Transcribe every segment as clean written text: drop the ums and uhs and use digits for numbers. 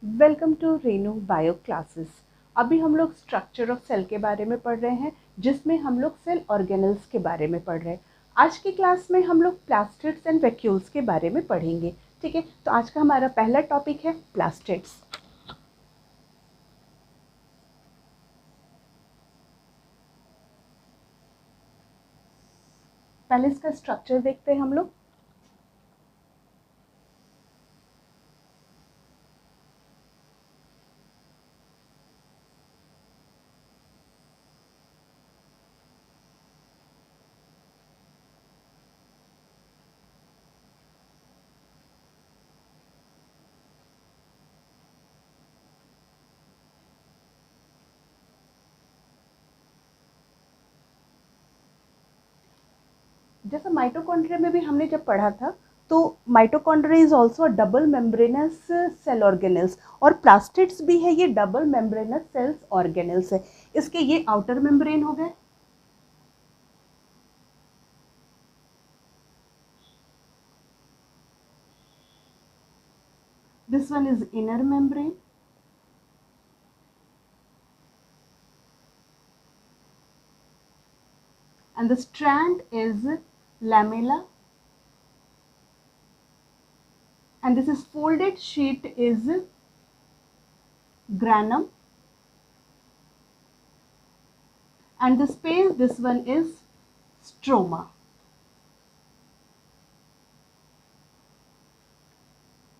Welcome to Renu bio classes. अभी हम लोग स्ट्रक्चर ऑफ सेल के बारे में पढ़ रहे हैं, जिसमें हम लोग सेल ऑर्गेनल्स के बारे में पढ़ रहे हैं। आज की क्लास में हम लोग प्लास्टिड्स एंड वैक्यूल्स के बारे में पढ़ेंगे। ठीक है, तो आज का हमारा पहला टॉपिक है प्लास्टिड्स। पहले इसका स्ट्रक्चर देखते हैं हम लोग। जैसा माइटोकॉन्ड्रिया में भी हमने जब पढ़ा था, तो mitochondria is also double membranous cell organelles, और प्लास्टिड्स भी है ये डबल मेम्ब्रेनस सेल्स ऑर्गेनल्स है। इसके ये आउटर मेम्ब्रेन हो गए, this one is inner membrane, and the strand is lamella, and this is folded sheet is granum, and the space, this one is stroma.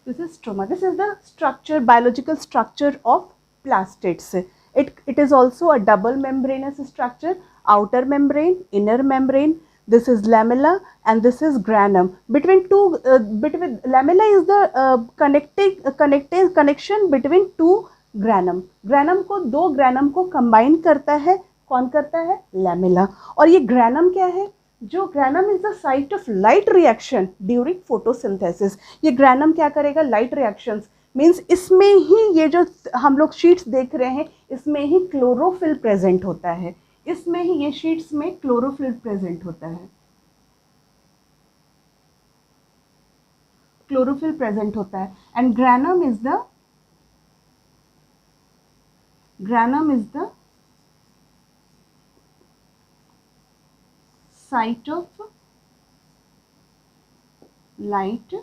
This is stroma. This is the structure, biological structure of plastids. It is also a double membranous structure, outer membrane, inner membrane. This is lamella and this is granum. Between lamella is the connection between two granum. Granum को दो granum को combine करता है, कौन करता है? lamella. और ये granum क्या है? जो granum is the site of light reaction during photosynthesis. ये ग्रैनम क्या करेगा? लाइट रिएक्शंस, मींस इसमें ही ये जो हम लोग शीट्स देख रहे हैं, इसमें ही क्लोरोफिल प्रेजेंट होता है। इसमें ही ये शीट्स में क्लोरोफिल प्रेजेंट होता है, क्लोरोफिल प्रेजेंट होता है। And granum is the site of light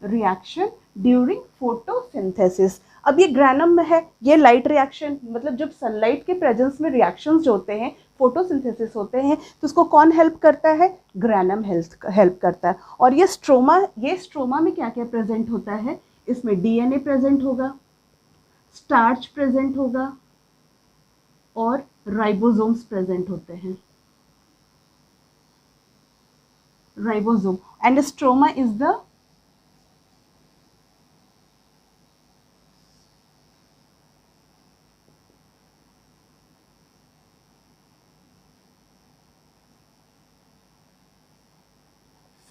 reaction during photosynthesis। अब ये ग्रैनम में है, ये लाइट रिएक्शन, मतलब जब सनलाइट के प्रेजेंस में रिएक्शंस जो होते हैं, फोटोसिंथेसिस होते हैं, तो उसको कौन हेल्प करता है? ग्रैनम हेल्प करता है। और ये स्ट्रोमा में क्या क्या प्रेजेंट होता है? इसमें डीएनए प्रेजेंट होगा, स्टार्च प्रेजेंट होगा, और राइबोसोम्स प्रेजेंट होते हैं, ribosome. And stroma is the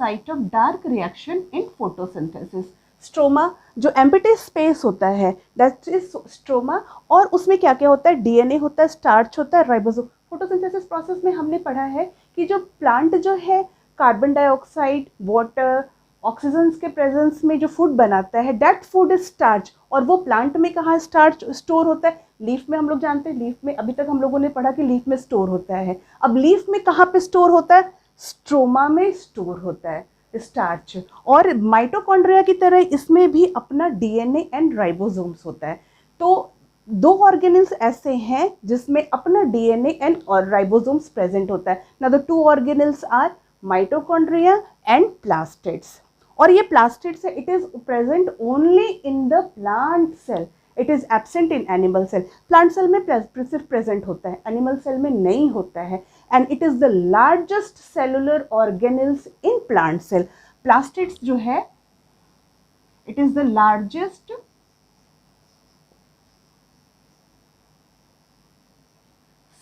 site of dark reaction in photosynthesis. Stroma जो एम्प्टी स्पेस होता है, दैट इज स्ट्रोमा। और उसमें क्या क्या होता है? डीएनए होता है, स्टार्च होता है, राइबोसोम। फोटोसिंथेसिस प्रोसेस में हमने पढ़ा है कि जो प्लांट जो है कार्बन डाइऑक्साइड, वाटर, ऑक्सीजन के प्रेजेंस में जो फूड बनाता है, दैट फूड इज स्टार्च। और वो प्लांट में कहाँ स्टार्च स्टोर होता है? लीफ में। हम लोग जानते हैं लीफ में, अभी तक हम लोगों ने पढ़ा कि लीफ में स्टोर होता है। अब लीफ में कहाँ पे स्टोर होता है? स्ट्रोमा में स्टोर होता है स्टार्च। और माइटोकॉन्ड्रिया की तरह इसमें भी अपना डीएनए एंड राइबोसोम्स होता है। तो दो ऑर्गेनल्स ऐसे हैं जिसमें अपना डीएनए एंड और राइबोसोम्स प्रेजेंट होता है। Now the two organelles are mitochondria and plastids. और ये प्लास्टिड्स है, it is present only in the plant cell, it is absent in animal cell. Plant cell में सिर्फ प्रेजेंट होता है, एनिमल सेल में नहीं होता है। And it is the largest cellular organelles in plant cell. Plastids जो है, it is the largest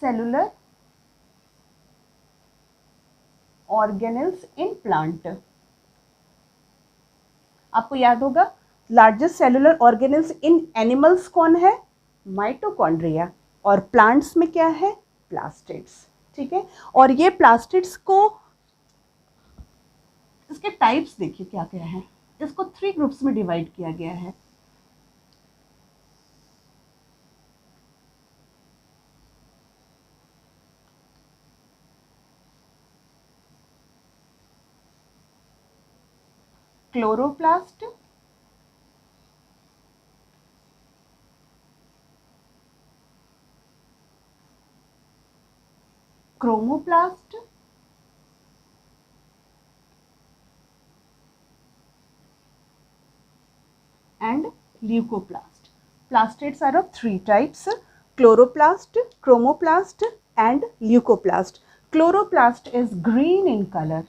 cellular organelles in plant. आपको याद होगा largest cellular organelles in animals कौन है? माइटोकॉन्ड्रिया। और प्लांट्स में क्या है? प्लास्टिड्स। ठीक है, और ये प्लास्टिड्स को, इसके टाइप्स देखिए क्या क्या है। इसको 3 ग्रुप्स में डिवाइड किया गया है। Chloroplast, chromoplast, and leucoplast. Plastids are of 3 types: chloroplast, chromoplast and leucoplast. Chloroplast is green in color.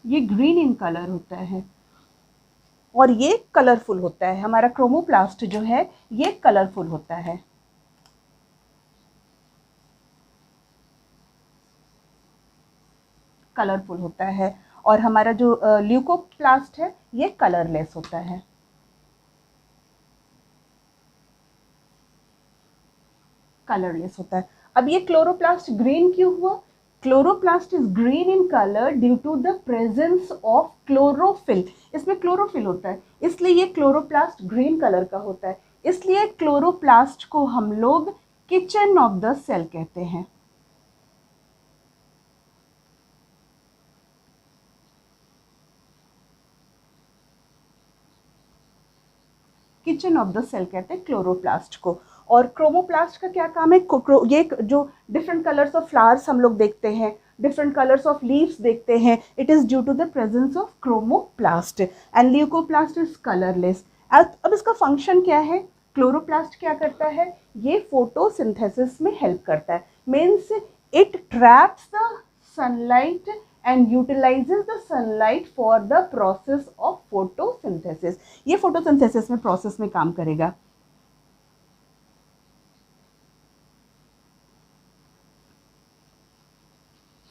ये ग्रीन इन कलर होता है और ये कलरफुल होता है। हमारा क्रोमोप्लास्ट जो है ये कलरफुल होता है। कलरफुल होता है और हमारा जो ल्यूकोप्लास्ट है ये कलरलेस होता है। कलरलेस होता है। अब ये क्लोरोप्लास्ट ग्रीन क्यों हुआ? Chloroplast is green in colour due to the presence of chlorophyll. इसमें क्लोरोफिल होता है इसलिए ये क्लोरोप्लास्ट ग्रीन कलर का होता है। इसलिए क्लोरोप्लास्ट को हम लोग किचन ऑफ द सेल कहते हैं। किचन ऑफ द सेल कहते हैं क्लोरोप्लास्ट को। और क्रोमोप्लास्ट का क्या काम है? ये जो डिफरेंट कलर्स ऑफ फ्लावर्स हम लोग देखते हैं, डिफरेंट कलर्स ऑफ लीव्स देखते हैं, it is due to the presence of chromoplast. And leucoplast is colourless. अब इसका फंक्शन क्या है? क्लोरोप्लास्ट क्या करता है? ये फोटोसिंथेसिस में हेल्प करता है। Means it traps the sunlight and utilizes the sunlight for the process of photosynthesis. ये photosynthesis में process में काम करेगा।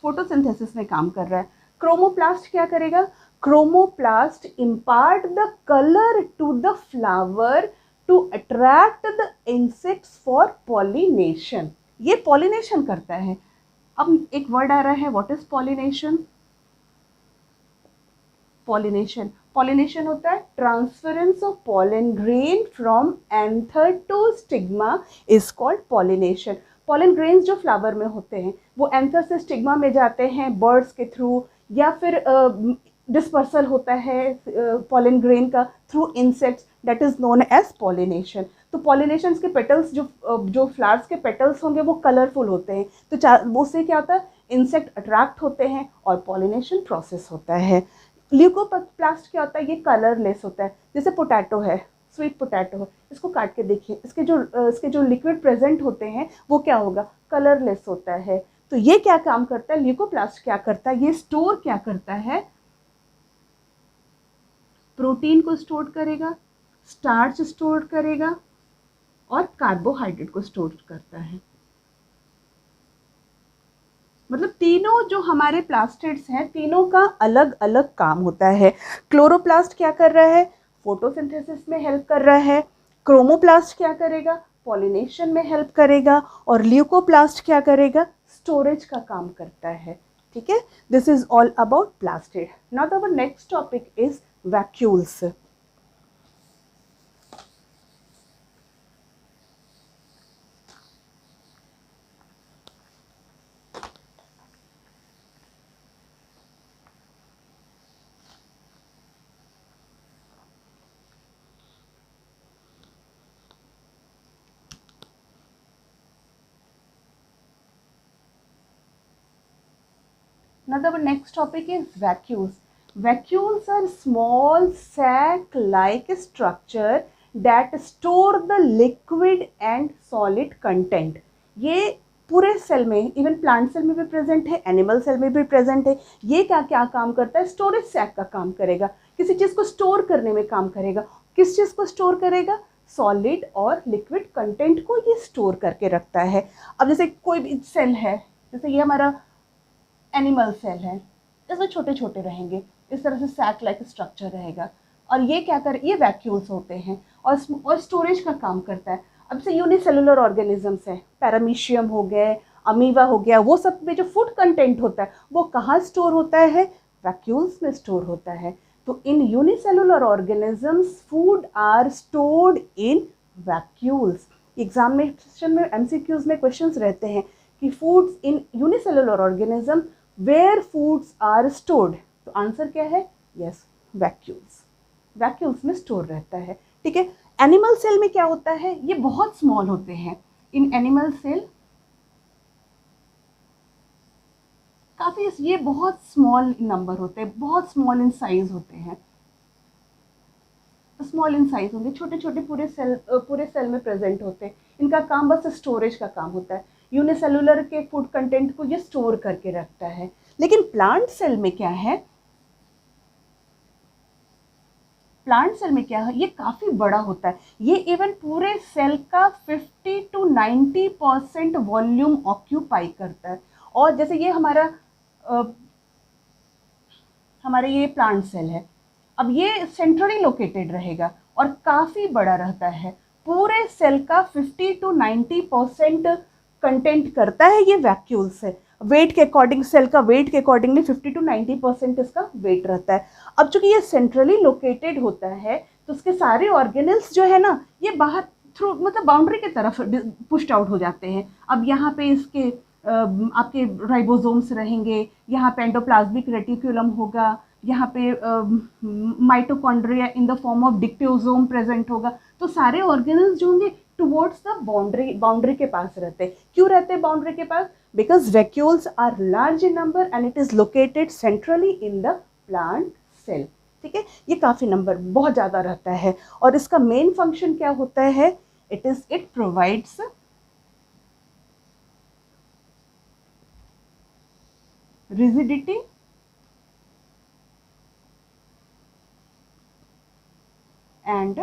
photosynthesis में काम कर रहा है। क्रोमोप्लास्ट क्या करेगा? Chromoplast impart the color to the flower to attract the insects for pollination. ये pollination करता है। अब एक वर्ड आ रहा है, what is pollination? Pollination pollination होता है transference of pollen grain from anther to stigma is called pollination. Pollen grains जो फ्लावर में होते हैं वो एंथर से स्टिग्मा में जाते हैं बर्ड्स के थ्रू, या फिर डिस्पर्सल होता है पॉलन ग्रेन का through insects, that is known as pollination. तो पॉलिनेशन के पेटल्स जो फ्लावर्स के पेटल्स होंगे वो कलरफुल होते हैं, तो उससे क्या होता है? इंसेक्ट अट्रैक्ट होते हैं और पॉलिनेशन प्रोसेस होता है। ल्यूकोप्लास्ट क्या होता है? ये कलरलेस होता है। जैसे पोटैटो है, स्वीट पोटैटो है, इसको काट के देखिए, इसके जो लिक्विड प्रेजेंट होते हैं वो क्या होगा? कलरलेस होता है। तो ये क्या काम करता है? ल्यूकोप्लास्ट क्या करता है? ये स्टोर क्या करता है? प्रोटीन को स्टोर करेगा, स्टार्च स्टोर करेगा और कार्बोहाइड्रेट को स्टोर करता है। मतलब तीनों जो हमारे प्लास्टिड्स हैं तीनों का अलग अलग काम होता है। क्लोरोप्लास्ट क्या कर रहा है? फोटोसिंथेसिस में हेल्प कर रहा है। क्रोमोप्लास्ट क्या करेगा? पॉलिनेशन में हेल्प करेगा। और ल्यूकोप्लास्ट क्या करेगा? स्टोरेज का काम करता है। ठीक है, this is all about plastid. Now our next topic is vacuoles. Now the next topic is vacuoles. Vacuoles are small sac-like structure that store the liquid and solid content. ये पूरे सेल में, even plant cell में भी present है, animal cell में भी present है। ये क्या क्या काम करता है? स्टोरेज सैक का काम करेगा, किसी चीज़ को स्टोर करने में काम करेगा। किस चीज़ को स्टोर करेगा? सॉलिड और लिक्विड कंटेंट को ये स्टोर करके रखता है। अब जैसे कोई भी सेल है, जैसे ये हमारा एनिमल सेल है, इसमें छोटे छोटे रहेंगे, इस तरह से सैक लाइक स्ट्रक्चर रहेगा। और ये क्या कर, ये वैक्यूल्स होते हैं और स्टोरेज का काम करता है। अब से यूनिसेलुलर ऑर्गेनिजम्स हैं, पैरामीशियम हो गए, अमीबा हो गया, वो सब में जो फूड कंटेंट होता है वो कहाँ स्टोर होता है? वैक्यूल्स में स्टोर होता है। तो in unicellular organisms food are stored in vacuoles. Examination में एमसीक्यूज में क्वेश्चंस रहते हैं कि foods in unicellular organism where foods are stored, तो आंसर क्या है? Yes, vacuoles. वैक्यूल्स में स्टोर रहता है। ठीक है। एनिमल सेल में क्या होता है? ये बहुत स्मॉल होते हैं। इन एनिमल सेल काफी, ये बहुत स्मॉल नंबर होते हैं, बहुत स्मॉल इन साइज होते हैं, स्मॉल इन साइज होंगे, छोटे छोटे पूरे सेल में प्रेजेंट होते हैं। इनका काम बस स्टोरेज का काम होता है। यूनिसेलुलर के फूड कंटेंट को ये स्टोर करके रखता है। लेकिन प्लांट सेल में क्या है? प्लांट सेल में क्या है? ये काफी बड़ा होता है। ये इवन पूरे सेल का 50 to 90% वॉल्यूम ऑक्यूपाई करता है। और जैसे ये हमारा ये प्लांट सेल है, अब ये सेंट्रली लोकेटेड रहेगा और काफ़ी बड़ा रहता है। पूरे सेल का 50 to 90% कंटेंट करता है ये वैक्यूल से। वेट के अकॉर्डिंग, सेल का वेट के अकॉर्डिंगली 50 to 90% इसका वेट रहता है। अब चूंकि ये सेंट्रली लोकेटेड होता है तो उसके सारे ऑर्गेनल्स जो है ना, ये बाहर थ्रू मतलब बाउंड्री की तरफ पुश्ड आउट हो जाते हैं। अब यहाँ पे इसके आपके राइबोसोम्स रहेंगे, यहाँ पे एंडोप्लाज्मिक रेटिकुलम होगा, यहाँ पे mitochondria in the form of dictyosome present होगा। तो सारे ऑर्गेनल्स जो होंगे टुवर्ड्स द बाउंड्री के पास रहते हैं। क्यों रहते हैं बाउंड्री के पास? Because vacuoles are large in number and it is located centrally in the plant cell. ठीक है, ये काफ़ी नंबर बहुत ज़्यादा रहता है। और इसका मेन फंक्शन क्या होता है? It provides rigidity and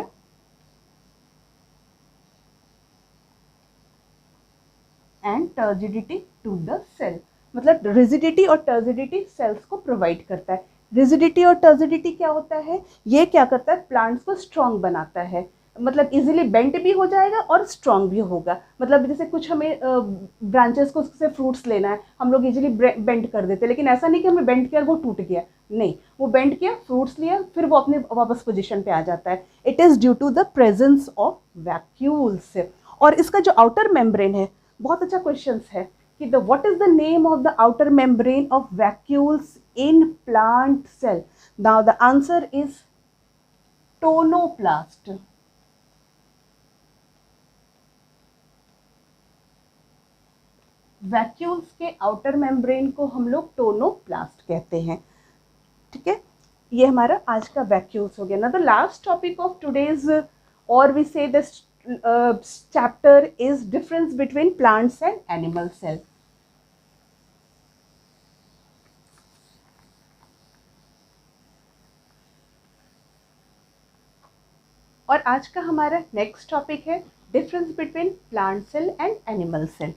turgidity to the cell। मतलब रिजिडिटी और टर्जिडिटी सेल्स को प्रोवाइड करता है। रिजिडिटी और टर्जिडिटी क्या होता है? ये क्या करता है? प्लांट्स को स्ट्रॉन्ग बनाता है। मतलब इजीली बेंड भी हो जाएगा और स्ट्रॉन्ग भी होगा। मतलब जैसे कुछ हमें ब्रांचेस को उससे फ्रूट्स लेना है, हम लोग इजीली बेंड कर देते हैं, लेकिन ऐसा नहीं कि हमने बेंड किया और वो टूट गया। नहीं, वो बेंड किया, फ्रूट्स लिया, फिर वो अपने वापस पोजीशन पे आ जाता है। It is due to the presence of vacuoles. और इसका जो आउटर मेम्ब्रेन है, बहुत अच्छा क्वेश्चन है कि what is the name of the outer membrane of vacuoles in plant cell? Now the answer is tonoplast. Vacuoles के आउटर मेम्ब्रेन को हम लोग टोनोप्लास्ट कहते हैं। ठीक है, ये हमारा आज का वैक्यूल्स हो गया ना। The last topic of today's, और we say this chapter is difference between plants and animal cell. और आज का हमारा नेक्स्ट टॉपिक है difference between plant cell and animal cell.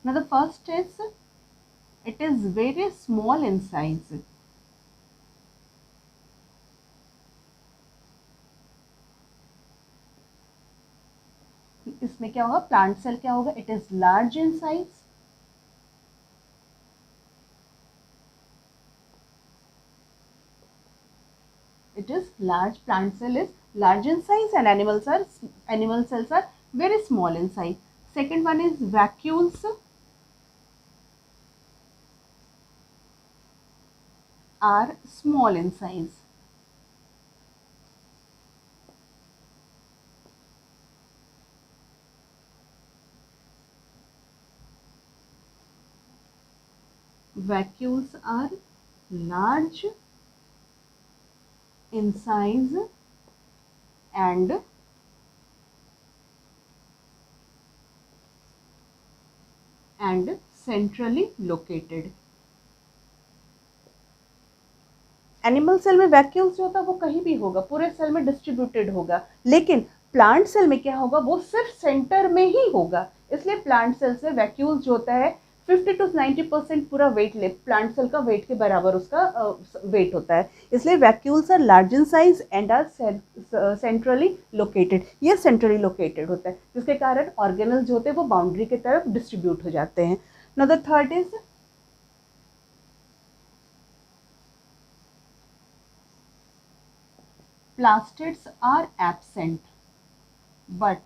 Now the first is, it is very small in size. इसमें क्या होगा? Plant cell क्या होगा? It is large in size. It is large. Plant cell is large in size and animal cells are very small in size. Second one is vacuoles are small in size. Vacuoles are large in size and centrally located. Animal cell में vacuoles जो होता है वो कहीं भी होगा, पूरे cell में डिस्ट्रीब्यूटेड होगा, लेकिन प्लांट सेल में क्या होगा? वो सिर्फ सेंटर में ही होगा। इसलिए प्लांट सेल्स में वैक्यूल्स जो होता है 50 to 90% पूरा वेट ले, प्लांट सेल का वेट के बराबर उसका वेट होता है। इसलिए vacuoles are large in size and are centrally located, ये सेंट्रली लोकेटेड होता है, जिसके कारण ऑर्गेनल्स जो होते हैं वो बाउंड्री की तरफ डिस्ट्रीब्यूट हो जाते हैं। Now the third is plastids are absent, but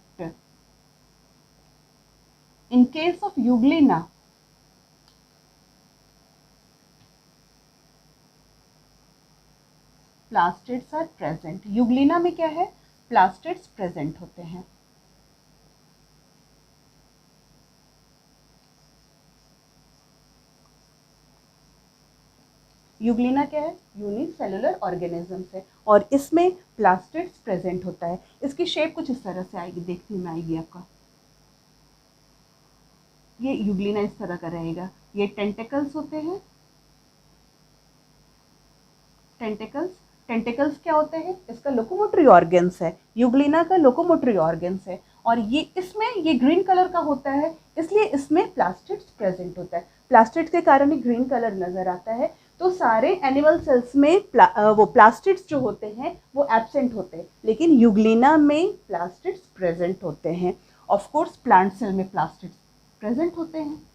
in case of Euglena, plastids are present. Euglena में क्या है, plastids present होते हैं। यूग्लिना क्या है, यूनिसेलुलर ऑर्गेनिजम्स है और इसमें प्लास्टिड्स प्रेजेंट होता है। इसकी शेप कुछ इस तरह से आएगी, देखने में आएगी आपका, ये यूग्लिना इस तरह का रहेगा। ये टेंटेकल्स होते हैं, टेंटेकल्स क्या होते हैं, इसका लोकोमोटरी ऑर्गन्स है, यूग्लिना का लोकोमोटरी ऑर्गन्स है और ये इसमें ये ग्रीन कलर का होता है, इसलिए इसमें प्लास्टिड्स प्रेजेंट होता है। प्लास्टिड्स के कारण ही ग्रीन कलर नजर आता है। तो सारे एनिमल सेल्स में वो प्लास्टिड्स जो होते हैं वो एब्सेंट होते हैं, लेकिन यूग्लिना में प्लास्टिड्स प्रेजेंट होते हैं। ऑफ कोर्स प्लांट सेल में प्लास्टिड्स प्रेजेंट होते हैं।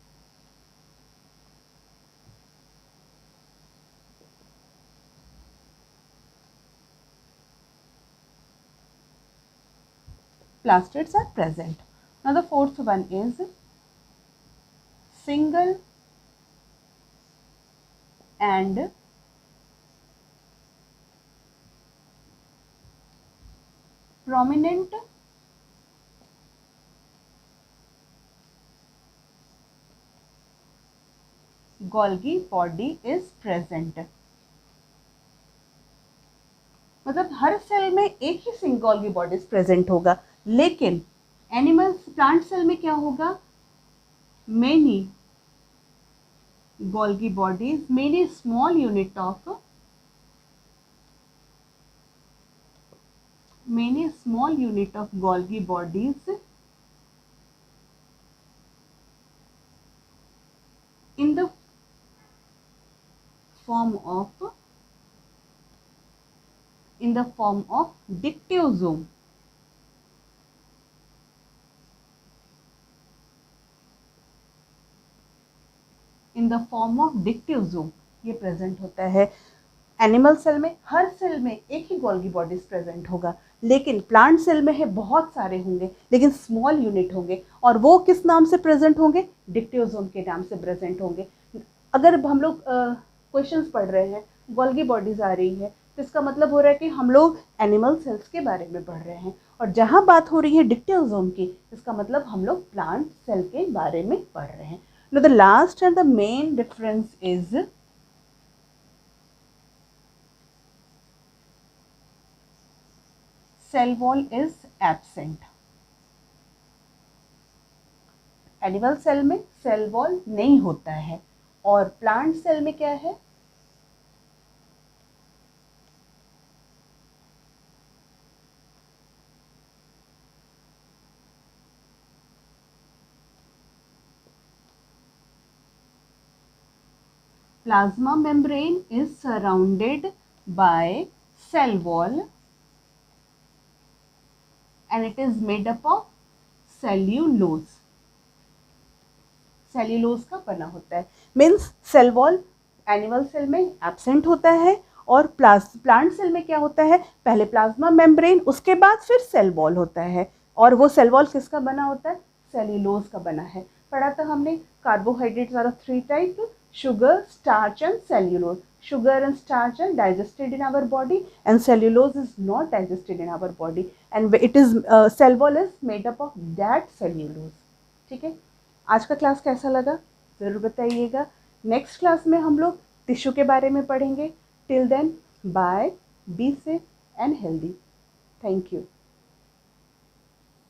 Plastids are present. Now the fourth one is single and prominent Golgi body is present. मतलब हर सेल में एक ही सिंगल गोल्गी बॉडीज प्रेजेंट होगा, लेकिन एनिमल प्लांट सेल में क्या होगा, many Golgi bodies, many small unit of Golgi bodies in the form of dictyosome. In the form of dictyosome ये present होता है। एनिमल सेल में हर सेल में एक ही गोल्गी बॉडीज प्रेजेंट होगा, लेकिन प्लांट सेल में है बहुत सारे होंगे, लेकिन स्मॉल यूनिट होंगे और वो किस नाम से प्रेजेंट होंगे, डिक्टियोसोम के नाम से प्रेजेंट होंगे। अगर हम लोग क्वेश्चंस पढ़ रहे हैं, गोल्गी बॉडीज आ रही है, तो इसका मतलब हो रहा है कि हम लोग एनिमल सेल्स के बारे में पढ़ रहे हैं, और जहाँ बात हो रही है डिक्टियोसोम की, इसका मतलब हम लोग प्लांट सेल के बारे में पढ़ रहे हैं। Now the last and the main difference is cell wall is absent. Animal cell में सेल वॉल नहीं होता है और प्लांट सेल में क्या है, plasma membrane is surrounded by cell wall and it is made up of cellulose. Cellulose का बना होता है। Means cell wall animal cell में एब्सेंट होता है और प्लांट सेल में क्या होता है, पहले प्लाज्मा मेम्ब्रेन, उसके बाद फिर सेल वॉल होता है, और वो सेल वॉल किसका बना होता है, सेल्यूलोज का बना है। पढ़ा था हमने, carbohydrates are 3 type, sugar, starch and cellulose. Sugar and starch are digested in our body and cellulose is not digested in our body, and it is cell wall is made up of that cellulose. ठीक है, आज का class कैसा लगा ज़रूर बताइएगा। Next class में हम लोग टिश्यू के बारे में पढ़ेंगे। Till then bye, be safe and healthy. Thank you.